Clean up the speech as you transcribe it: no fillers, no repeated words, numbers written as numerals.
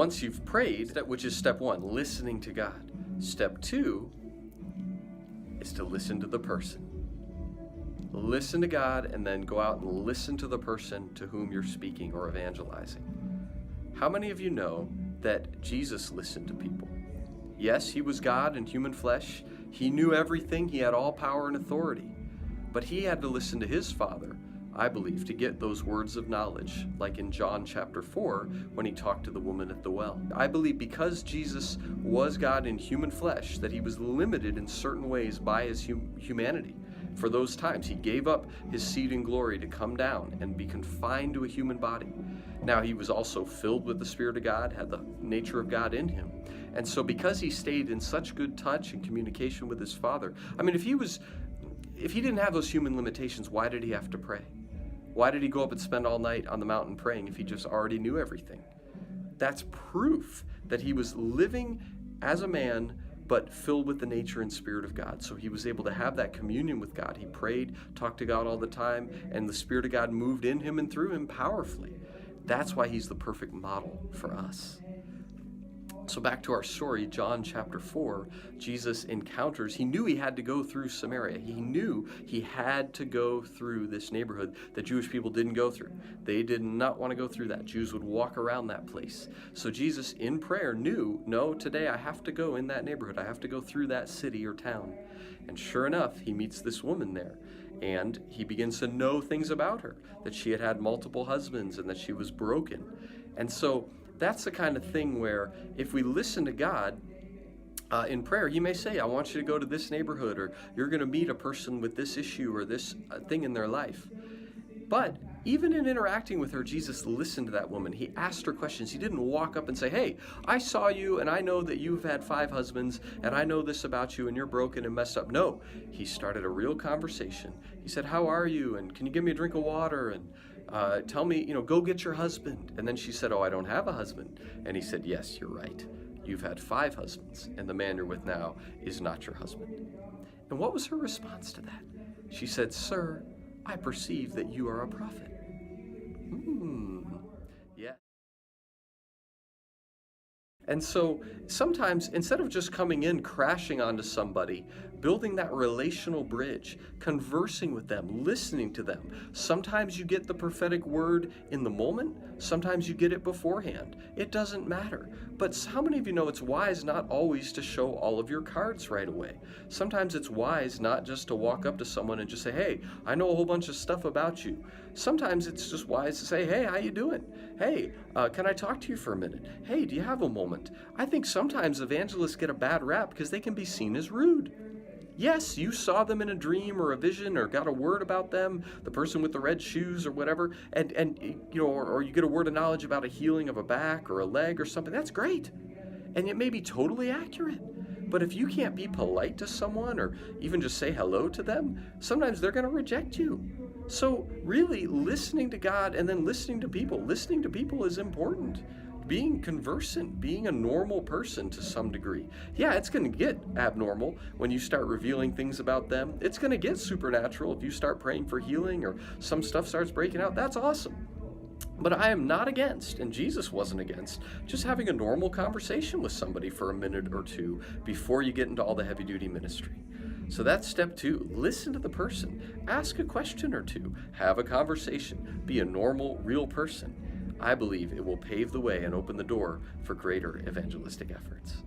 once you've prayed, which is step one, listening to God. Step two is to listen to the person. Listen to God and then go out and listen to the person to whom you're speaking or evangelizing. How many of you know that Jesus listened to people? Yes, he was God in human flesh. He knew everything. He had all power and authority. But he had to listen to his Father, I believe, to get those words of knowledge, like in John chapter 4, when he talked to the woman at the well. I believe because Jesus was God in human flesh, that he was limited in certain ways by his humanity. For those times, he gave up his seat in glory to come down and be confined to a human body. Now, he was also filled with the Spirit of God, had the nature of God in him. And so because he stayed in such good touch and communication with his Father, I mean, if he didn't have those human limitations, why did he have to pray? Why did he go up and spend all night on the mountain praying if he just already knew everything? That's proof that he was living as a man, but filled with the nature and Spirit of God. So he was able to have that communion with God. He prayed, talked to God all the time, and the Spirit of God moved in him and through him powerfully. That's why he's the perfect model for us. So back to our story, John chapter 4, Jesus encounters, he knew he had to go through Samaria. He knew he had to go through this neighborhood that Jewish people didn't go through. They did not want to go through that. Jews would walk around that place. So Jesus in prayer knew, no, today I have to go in that neighborhood. I have to go through that city or town. And sure enough, he meets this woman there. And he begins to know things about her, that she had had multiple husbands and that she was broken. And so that's the kind of thing where if we listen to God in prayer, he may say, I want you to go to this neighborhood, or you're going to meet a person with this issue or this thing in their life. But even in interacting with her, Jesus listened to that woman. He asked her questions. He didn't walk up and say, hey, I saw you and I know that you've had 5 husbands and I know this about you and you're broken and messed up. No, he started a real conversation. He said, how are you? And can you give me a drink of water? And tell me, go get your husband. And then she said, oh, I don't have a husband. And he said, yes, you're right. You've had 5 husbands, and the man you're with now is not your husband. And what was her response to that? She said, sir, I perceive that you are a prophet. Yeah. And so sometimes, instead of just coming in, crashing onto somebody, building that relational bridge, conversing with them, listening to them. Sometimes you get the prophetic word in the moment. Sometimes you get it beforehand. It doesn't matter. But how many of you know it's wise not always to show all of your cards right away? Sometimes it's wise not just to walk up to someone and just say, hey, I know a whole bunch of stuff about you. Sometimes it's just wise to say, hey, how you doing? Hey, can I talk to you for a minute? Hey, do you have a moment? I think sometimes evangelists get a bad rap because they can be seen as rude. Yes, you saw them in a dream or a vision or got a word about them, the person with the red shoes or whatever, and or you get a word of knowledge about a healing of a back or a leg or something. That's great. And it may be totally accurate. But if you can't be polite to someone or even just say hello to them, sometimes they're going to reject you. So really listening to God and then listening to people is important. Being conversant, being a normal person to some degree. Yeah, it's going to get abnormal when you start revealing things about them. It's going to get supernatural if you start praying for healing or some stuff starts breaking out. That's awesome. But I am not against, and Jesus wasn't against, just having a normal conversation with somebody for a minute or two before you get into all the heavy-duty ministry. So that's step 2. Listen to the person. Ask a question or two. Have a conversation. Be a normal, real person. I believe it will pave the way and open the door for greater evangelistic efforts.